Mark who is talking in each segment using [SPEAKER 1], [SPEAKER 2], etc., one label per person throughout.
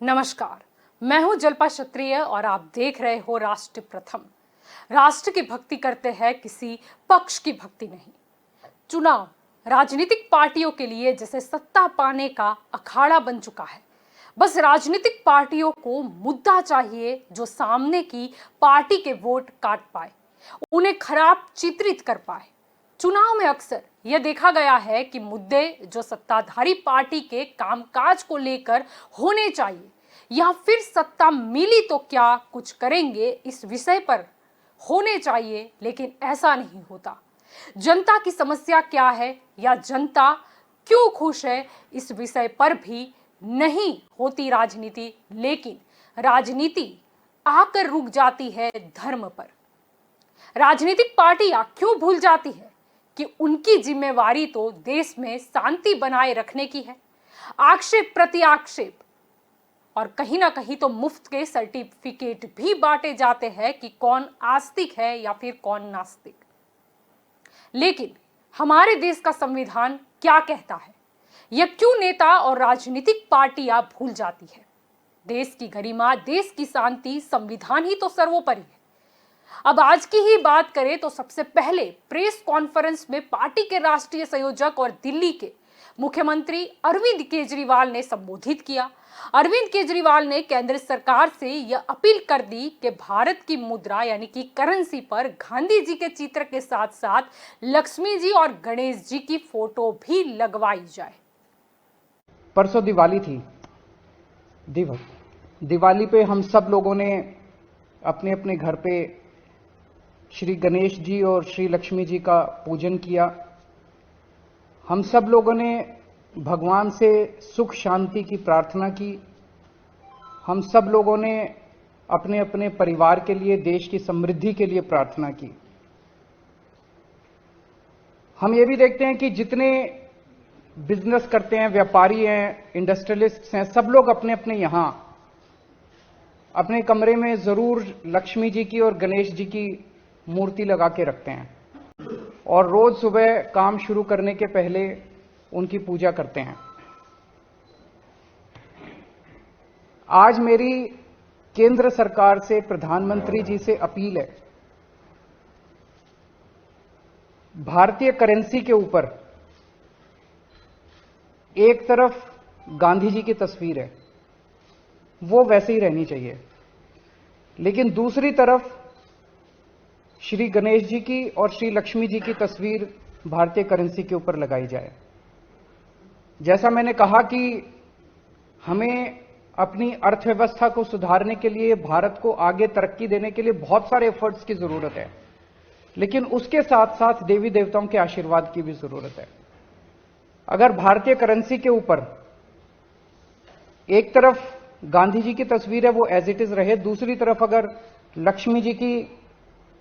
[SPEAKER 1] नमस्कार, मैं हूं जल्पा क्षत्रिय और आप देख रहे हो राष्ट्र प्रथम। राष्ट्र की भक्ति करते हैं, किसी पक्ष की भक्ति नहीं। चुनाव राजनीतिक पार्टियों के लिए जैसे सत्ता पाने का अखाड़ा बन चुका है। बस राजनीतिक पार्टियों को मुद्दा चाहिए जो सामने की पार्टी के वोट काट पाए, उन्हें खराब चित्रित कर पाए। चुनाव में अक्सर यह देखा गया है कि मुद्दे जो सत्ताधारी पार्टी के कामकाज को लेकर होने चाहिए या फिर सत्ता मिली तो क्या कुछ करेंगे इस विषय पर होने चाहिए, लेकिन ऐसा नहीं होता। जनता की समस्या क्या है या जनता क्यों खुश है, इस विषय पर भी नहीं होती राजनीति, लेकिन राजनीति आकर रुक जाती है धर्म पर। राजनीतिक पार्टियां क्यों भूल जाती है कि उनकी जिम्मेवारी तो देश में शांति बनाए रखने की है। आक्षेप प्रति आक्षेप और कहीं ना कहीं तो मुफ्त के सर्टिफिकेट भी बांटे जाते हैं कि कौन आस्तिक है या फिर कौन नास्तिक। लेकिन हमारे देश का संविधान क्या कहता है, यह क्यों नेता और राजनीतिक पार्टियां भूल जाती है। देश की गरिमा, देश की शांति, संविधान ही तो सर्वोपरि है। अब आज की ही बात करें तो सबसे पहले प्रेस कॉन्फ्रेंस में पार्टी के राष्ट्रीय संयोजक और दिल्ली के मुख्यमंत्री अरविंद केजरीवाल ने संबोधित किया। अरविंद केजरीवाल ने केंद्र सरकार से यह अपील कर दी कि भारत की मुद्रा यानी कि करेंसी पर गांधी जी के चित्र के साथ साथ लक्ष्मी जी और गणेश जी की फोटो भी लगवाई जाए।
[SPEAKER 2] परसों दिवाली थी। दिवाली पे हम सब लोगों ने अपने अपने घर पे श्री गणेश जी और श्री लक्ष्मी जी का पूजन किया। हम सब लोगों ने भगवान से सुख शांति की प्रार्थना की। हम सब लोगों ने अपने अपने परिवार के लिए, देश की समृद्धि के लिए प्रार्थना की। हम ये भी देखते हैं कि जितने बिजनेस करते हैं, व्यापारी हैं, इंडस्ट्रियलिस्ट्स हैं, सब लोग अपने अपने यहां अपने कमरे में जरूर लक्ष्मी जी की और गणेश जी की मूर्ति लगा के रखते हैं और रोज सुबह काम शुरू करने के पहले उनकी पूजा करते हैं। आज मेरी केंद्र सरकार से, प्रधानमंत्री जी से अपील है, भारतीय करेंसी के ऊपर एक तरफ गांधी जी की तस्वीर है, वो वैसे ही रहनी चाहिए, लेकिन दूसरी तरफ श्री गणेश जी की और श्री लक्ष्मी जी की तस्वीर भारतीय करेंसी के ऊपर लगाई जाए। जैसा मैंने कहा कि हमें अपनी अर्थव्यवस्था को सुधारने के लिए, भारत को आगे तरक्की देने के लिए बहुत सारे एफर्ट्स की जरूरत है, लेकिन उसके साथ साथ देवी देवताओं के आशीर्वाद की भी जरूरत है। अगर भारतीय करेंसी के ऊपर एक तरफ गांधी जी की तस्वीर है, वो एज इट इज रहे, दूसरी तरफ अगर लक्ष्मी जी की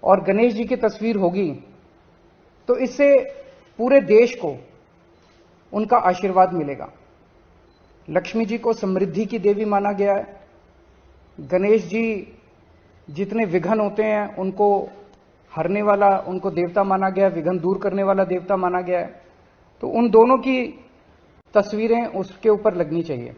[SPEAKER 2] और गणेश जी की तस्वीर होगी, तो इससे पूरे देश को उनका आशीर्वाद मिलेगा। लक्ष्मी जी को समृद्धि की देवी माना गया है। गणेश जी जितने विघ्न होते हैं उनको हरने वाला, उनको देवता माना गया है, विघ्न दूर करने वाला देवता माना गया है। तो उन दोनों की तस्वीरें उसके ऊपर लगनी चाहिए।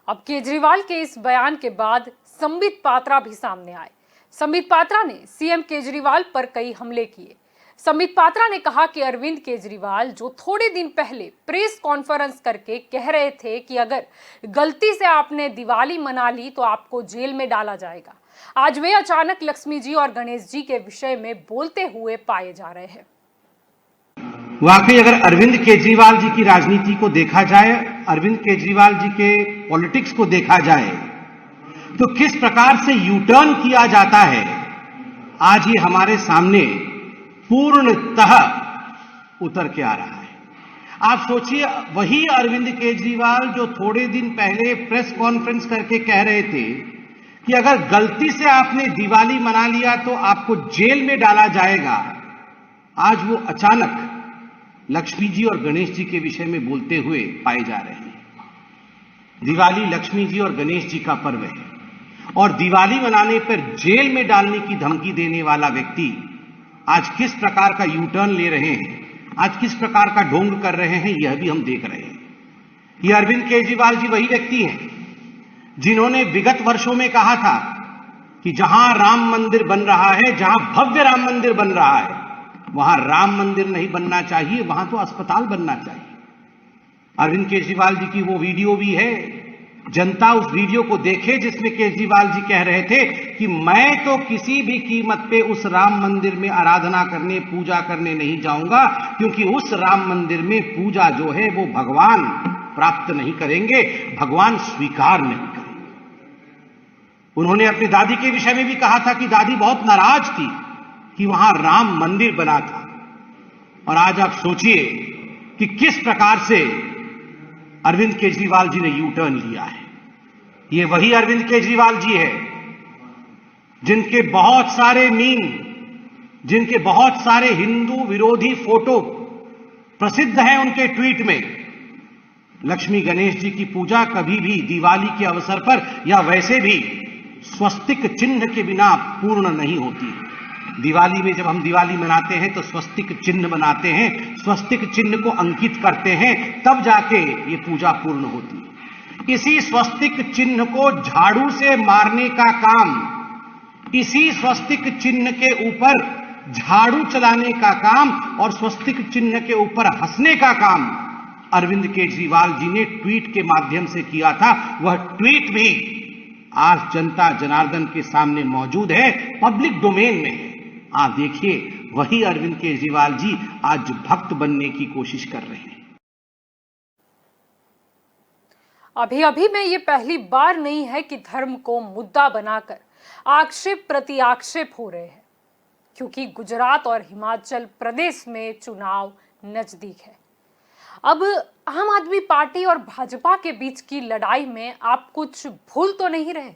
[SPEAKER 1] अब केजरीवाल के इस बयान के बाद संबित पात्रा भी सामने आए। संबित पात्रा ने सीएम केजरीवाल पर कई हमले किए। संबित पात्रा ने कहा कि अरविंद केजरीवाल जो थोड़े दिन पहले प्रेस कॉन्फ्रेंस करके कह रहे थे कि अगर गलती से आपने दिवाली मना ली तो आपको जेल में डाला जाएगा, आज वे अचानक लक्ष्मी जी और गणेश जी के विषय में बोलते हुए पाए जा रहे हैं।
[SPEAKER 3] वाकई अगर अरविंद केजरीवाल जी की राजनीति को देखा जाए, अरविंद केजरीवाल जी के पॉलिटिक्स को देखा जाए, तो किस प्रकार से यू टर्न किया जाता है, आज ये हमारे सामने पूर्णतः उतर के आ रहा है। आप सोचिए, वही अरविंद केजरीवाल जो थोड़े दिन पहले प्रेस कॉन्फ्रेंस करके कह रहे थे कि अगर गलती से आपने दिवाली मना लिया तो आपको जेल में डाला जाएगा, आज वो अचानक लक्ष्मी जी और गणेश जी के विषय में बोलते हुए पाए जा रहे हैं। दिवाली लक्ष्मी जी और गणेश जी का पर्व है और दिवाली मनाने पर जेल में डालने की धमकी देने वाला व्यक्ति आज किस प्रकार का यू टर्न ले रहे हैं, आज किस प्रकार का ढोंग कर रहे हैं, यह भी हम देख रहे हैं। ये अरविंद केजरीवाल जी वही व्यक्ति हैं जिन्होंने विगत वर्षों में कहा था कि जहां राम मंदिर बन रहा है, जहां भव्य राम मंदिर बन रहा है, वहां राम मंदिर नहीं बनना चाहिए, वहां तो अस्पताल बनना चाहिए। अरविंद केजरीवाल जी की वो वीडियो भी है, जनता उस वीडियो को देखे जिसमें केजरीवाल जी कह रहे थे कि मैं तो किसी भी कीमत पे उस राम मंदिर में आराधना करने, पूजा करने नहीं जाऊंगा, क्योंकि उस राम मंदिर में पूजा जो है वो भगवान प्राप्त नहीं करेंगे, भगवान स्वीकार नहीं करेंगे। उन्होंने अपनी दादी के विषय में भी कहा था कि दादी बहुत नाराज थी कि वहां राम मंदिर बना था। और आज आप सोचिए कि किस प्रकार से अरविंद केजरीवाल जी ने यू टर्न लिया है। ये वही अरविंद केजरीवाल जी है जिनके बहुत सारे मीम, जिनके बहुत सारे हिंदू विरोधी फोटो प्रसिद्ध हैं उनके ट्वीट में। लक्ष्मी गणेश जी की पूजा कभी भी दिवाली के अवसर पर या वैसे भी स्वस्तिक चिन्ह के बिना पूर्ण नहीं होती। दिवाली में जब हम दिवाली मनाते हैं तो स्वस्तिक चिन्ह बनाते हैं, स्वस्तिक चिन्ह को अंकित करते हैं, तब जाके ये पूजा पूर्ण होती है। इसी स्वस्तिक चिन्ह को झाड़ू से मारने का काम, इसी स्वस्तिक चिन्ह के ऊपर झाड़ू चलाने का काम और स्वस्तिक चिन्ह के ऊपर हंसने का काम अरविंद केजरीवाल जी ने ट्वीट के माध्यम से किया था। वह ट्वीट भी आज जनता जनार्दन के सामने मौजूद है, पब्लिक डोमेन में है। आप देखिए, वही अरविंद केजरीवाल जी आज भक्त बनने की कोशिश कर रहे हैं।
[SPEAKER 1] अभी अभी में ये पहली बार नहीं है कि धर्म को मुद्दा बनाकर आक्षेप प्रति आक्षेप हो रहे हैं, क्योंकि गुजरात और हिमाचल प्रदेश में चुनाव नजदीक है। अब आम आदमी पार्टी और भाजपा के बीच की लड़ाई में आप कुछ भूल तो नहीं रहे?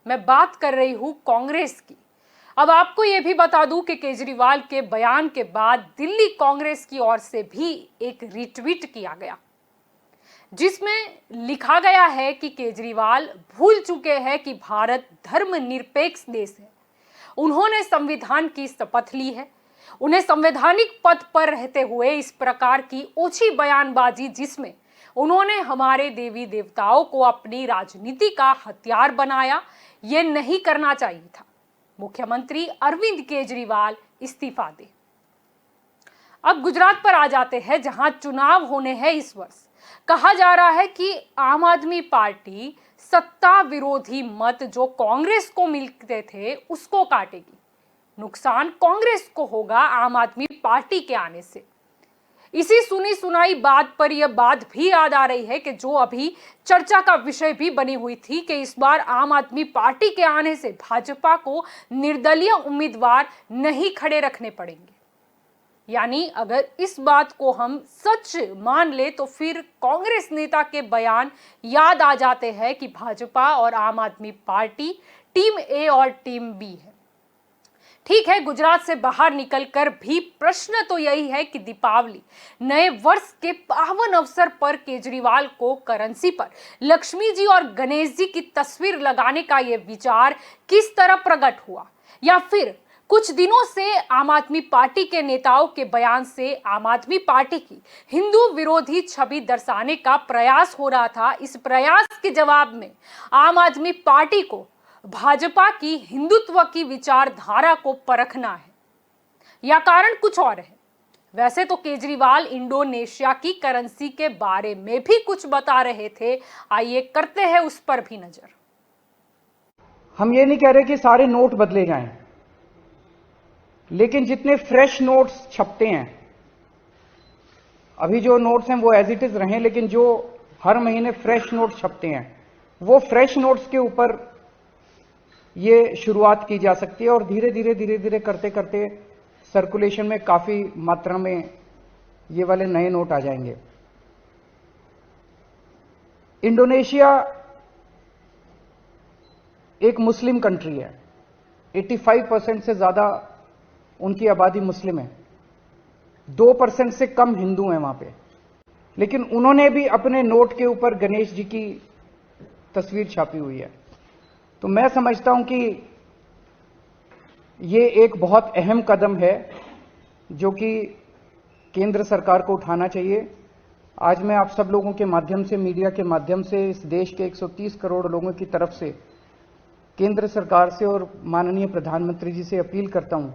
[SPEAKER 1] मैं बात कर रही हूं कांग्रेस की। अब आपको यह भी बता दूं कि केजरीवाल के बयान के बाद दिल्ली कांग्रेस की ओर से भी एक रीट्वीट किया गया, जिसमें लिखा गया है कि केजरीवाल भूल चुके हैं कि भारत धर्मनिरपेक्ष देश है। उन्होंने संविधान की शपथ ली है। उन्हें संवैधानिक पद पर रहते हुए इस प्रकार की ओछी बयानबाजी, जिसमें उन्होंने हमारे देवी देवताओं को अपनी राजनीति का हथियार बनाया, यह नहीं करना चाहिए था। मुख्यमंत्री अरविंद केजरीवाल इस्तीफा दे। अब गुजरात पर आ जाते हैं, जहां चुनाव होने हैं इस वर्ष। कहा जा रहा है कि आम आदमी पार्टी सत्ता विरोधी मत जो कांग्रेस को मिलते थे उसको काटेगी। नुकसान कांग्रेस को होगा आम आदमी पार्टी के आने से। इसी सुनी सुनाई बात पर यह बात भी याद आ रही है कि जो अभी चर्चा का विषय भी बनी हुई थी कि इस बार आम आदमी पार्टी के आने से भाजपा को निर्दलीय उम्मीदवार नहीं खड़े रखने पड़ेंगे। यानी अगर इस बात को हम सच मान ले तो फिर कांग्रेस नेता के बयान याद आ जाते हैं कि भाजपा और आम आदमी पार्टी टीम ए और टीम बी है। ठीक है, गुजरात से बाहर निकलकर भी प्रश्न तो यही है कि दीपावली, नए वर्ष के पावन अवसर पर केजरीवाल को करेंसी पर लक्ष्मी जी और गणेश जी की तस्वीर लगाने का यह विचार किस तरह प्रकट हुआ, या फिर कुछ दिनों से आम आदमी पार्टी के नेताओं के बयान से आम आदमी पार्टी की हिंदू विरोधी छवि दर्शाने का प्रयास हो रहा था। इस प्रयास के जवाब में आम आदमी पार्टी को भाजपा की हिंदुत्व की विचारधारा को परखना है, या कारण कुछ और है। वैसे तो केजरीवाल इंडोनेशिया की करेंसी के बारे में भी कुछ बता रहे थे, आइए करते हैं उस पर भी नजर।
[SPEAKER 2] हम ये नहीं कह रहे कि सारे नोट बदले जाएं, लेकिन जितने फ्रेश नोट्स छपते हैं, अभी जो नोट्स हैं वो एज इट इज रहें, लेकिन जो हर महीने फ्रेश नोट्स छपते हैं, वो फ्रेश नोट्स के ऊपर ये शुरुआत की जा सकती है और धीरे धीरे करते करते सर्कुलेशन में काफी मात्रा में ये वाले नए नोट आ जाएंगे। इंडोनेशिया एक मुस्लिम कंट्री है, 85% से ज्यादा उनकी आबादी मुस्लिम है, 2% से कम हिंदू हैं वहां पे, लेकिन उन्होंने भी अपने नोट के ऊपर गणेश जी की तस्वीर छापी हुई है। तो मैं समझता हूं कि ये एक बहुत अहम कदम है जो कि केंद्र सरकार को उठाना चाहिए आज मैं आप सब लोगों के माध्यम से, मीडिया के माध्यम से इस देश के 130 करोड़ लोगों की तरफ से केंद्र सरकार से और माननीय प्रधानमंत्री जी से अपील करता हूं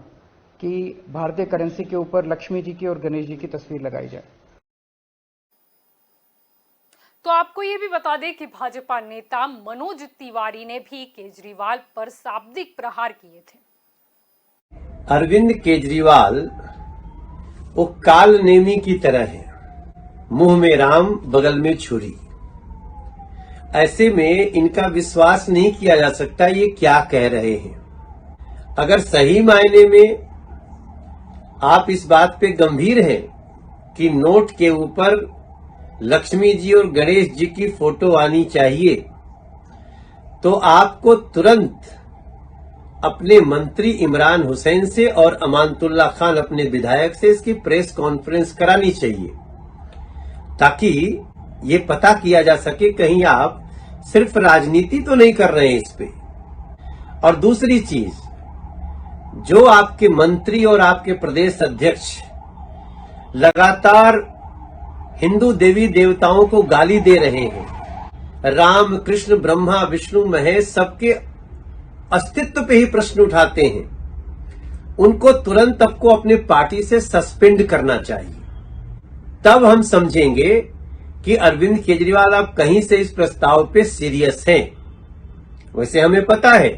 [SPEAKER 2] कि भारतीय करेंसी के ऊपर लक्ष्मी जी की और गणेश जी की तस्वीर लगाई जाए।
[SPEAKER 1] तो आपको ये भी बता दें कि भाजपा नेता मनोज तिवारी ने भी केजरीवाल पर शाब्दिक प्रहार किए थे।
[SPEAKER 4] अरविंद केजरीवाल वो काल नेमी की तरह है, मुंह में राम बगल में छुरी। ऐसे में इनका विश्वास नहीं किया जा सकता ये क्या कह रहे हैं। अगर सही मायने में आप इस बात पे गंभीर हैं कि नोट के ऊपर लक्ष्मी जी और गणेश जी की फोटो आनी चाहिए, तो आपको तुरंत अपने मंत्री इमरान हुसैन से और अमानतुल्लाह खान अपने विधायक से इसकी प्रेस कॉन्फ्रेंस करानी चाहिए, ताकि ये पता किया जा सके कहीं आप सिर्फ राजनीति तो नहीं कर रहे हैं इस पे। और दूसरी चीज, जो आपके मंत्री और आपके प्रदेश अध्यक्ष लगातार हिंदू देवी देवताओं को गाली दे रहे हैं, राम कृष्ण ब्रह्मा विष्णु महेश सबके अस्तित्व पे ही प्रश्न उठाते हैं, उनको तुरंत आपको अपने पार्टी से सस्पेंड करना चाहिए। तब हम समझेंगे कि अरविंद केजरीवाल आप कहीं से इस प्रस्ताव पे सीरियस हैं। वैसे हमें पता है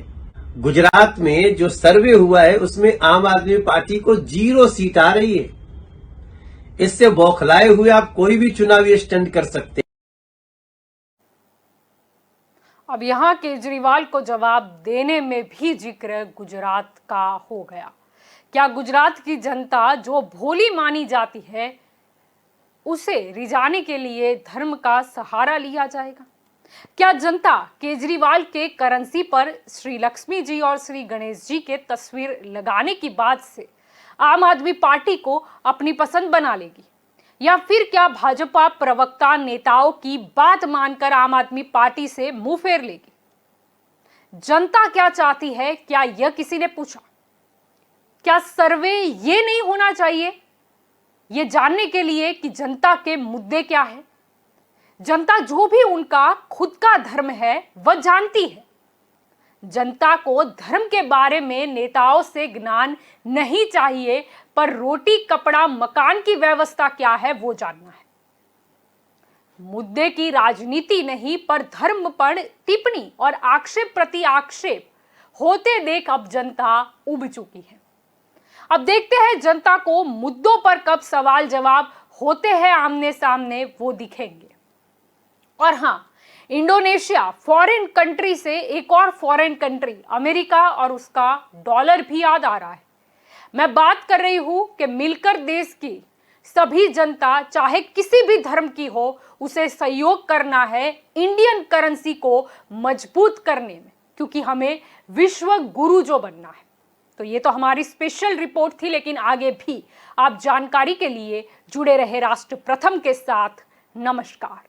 [SPEAKER 4] गुजरात में जो सर्वे हुआ है उसमें आम आदमी पार्टी को 0 सीट आ रही है। इससे बौखलाए हुए आप कोई भी चुनावी स्टंट कर सकते हैं।
[SPEAKER 1] अब यहां केजरीवाल को जवाब देने में भी जिक्र गुजरात का हो गया। क्या गुजरात की जनता जो भोली मानी जाती है उसे रिझाने के लिए धर्म का सहारा लिया जाएगा? क्या जनता केजरीवाल के करेंसी पर श्री लक्ष्मी जी और श्री गणेश जी के तस्वीर लगाने की बात से आम आदमी पार्टी को अपनी पसंद बना लेगी, या फिर क्या भाजपा प्रवक्ता नेताओं की बात मानकर आम आदमी पार्टी से मुंह फेर लेगी? जनता क्या चाहती है, क्या यह किसी ने पूछा? क्या सर्वे ये नहीं होना चाहिए ये जानने के लिए कि जनता के मुद्दे क्या है? जनता जो भी उनका खुद का धर्म है वह जानती है। जनता को धर्म के बारे में नेताओं से ज्ञान नहीं चाहिए, पर रोटी कपड़ा मकान की व्यवस्था क्या है वो जानना है। मुद्दे की राजनीति नहीं, पर धर्म पर टिप्पणी और आक्षेप प्रति आक्षेप होते देख अब जनता उब चुकी है। अब देखते हैं जनता को मुद्दों पर कब सवाल जवाब होते हैं आमने सामने वो दिखेंगे। और हां, इंडोनेशिया फॉरेन कंट्री से एक और फॉरेन कंट्री अमेरिका और उसका डॉलर भी याद आ रहा है। मैं बात कर रही हूं कि मिलकर देश की सभी जनता चाहे किसी भी धर्म की हो उसे सहयोग करना है इंडियन करेंसी को मजबूत करने में, क्योंकि हमें विश्व गुरु जो बनना है। तो ये तो हमारी स्पेशल रिपोर्ट थी, लेकिन आगे भी आप जानकारी के लिए जुड़े रहे राष्ट्र प्रथम के साथ। नमस्कार।